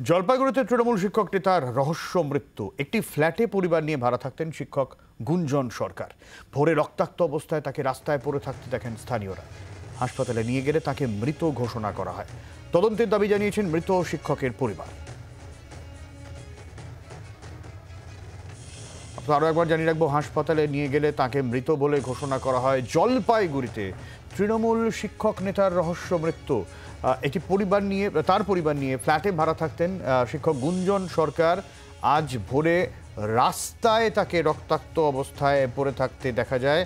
জলপাইগুড়িতে তৃণমূল শিক্ষক নেতার রহস্য মৃত্যু। একটি ফ্ল্যাটে পরিবার নিয়ে ভাড়া থাকতেন শিক্ষক গুঞ্জন সরকার। ভোরে রক্তাক্ত অবস্থায় তাকে রাস্তায় পড়ে থাকতে দেখেন স্থানীয়রা। হাসপাতালে নিয়ে গেলে তাকে মৃত ঘোষণা করা হয়। তদন্তের দাবি জানিয়েছেন মৃত শিক্ষকের পরিবার। আরো একবার জানিয়ে রাখবো, হাসপাতালে নিয়ে গেলে তাকে মৃত বলে ঘোষণা করা হয়। জলপাইগুড়িতে তৃণমূল শিক্ষক নেতার রহস্য মৃত্যু। একটি পরিবার নিয়ে তার পরিবার নিয়ে ফ্ল্যাটে ভাড়া থাকতেন শিক্ষক গুঞ্জন সরকার। আজ ভোরে রাস্তায় তাকে রক্তাক্ত অবস্থায় পড়ে থাকতে দেখা যায়।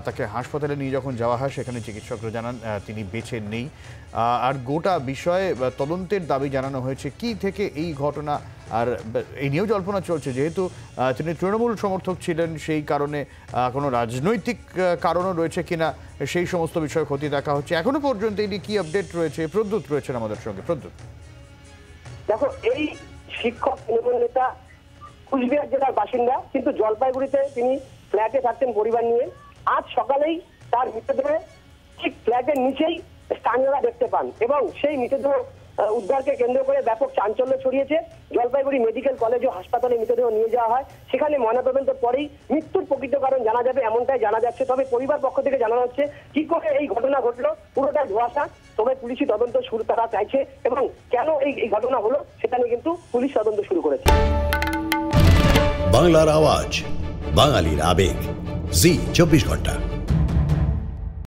তাকে হাসপাতালে নিয়ে যখন যাওয়া হয় সেখানে চিকিৎসকরা জানান তিনি বেঁচে নেই। আর গোটা বিষয়ে তদন্তের দাবি জানানো হয়েছে। কি থেকে এই ঘটনা, আর এই নিয়েও জল্পনা চলছে যেহেতু তিনি তৃণমূল সমর্থক ছিলেন, সেই কারণে কোনো রাজনৈতিক কারণও রয়েছে কিনা সেই সমস্ত বিষয় খতিয়ে দেখা হচ্ছে। এখনো পর্যন্ত এই নিয়ে কি আপডেট রয়েছে? প্রদ্যুৎ রয়েছেন আমাদের সঙ্গে। প্রদ্যুৎ, দেখো, এই শিক্ষক তৃণমূল নেতা কুচবিহার জেলার বাসিন্দা, কিন্তু জলপাইগুড়িতে তিনি ফ্ল্যাটে থাকতেন পরিবার নিয়ে। আজ সকালেই তার মৃতদেহ ঠিক ফ্ল্যাটের নিচেই স্থানীয়রা দেখতে পান এবং সেই মৃতদেহ উদ্ধারকে কেন্দ্র করে ব্যাপক চাঞ্চল্য ছড়িয়েছে। জলপাইগুড়ি মেডিকেল কলেজ ও হাসপাতালে মৃতদেহ নিয়ে যাওয়া হয়। সেখানে ময়নাতদন্তের পরেই মৃত্যুর প্রকৃত কারণ জানা যাবে, এমনটাই জানা যাচ্ছে। তবে পরিবার পক্ষ থেকে জানানো হচ্ছে কি করে এই ঘটনা ঘটলো পুরোটাই ধোঁয়াশা। তবে পুলিশি তদন্ত শুরু তারা চাইছে এবং কেন এই ঘটনা হলো সেটা নিয়ে কিন্তু পুলিশ তদন্ত শুরু করেছে। বাংলার আওয়াজ, বাঙালির আবেগ, জি 24 ঘন্টা।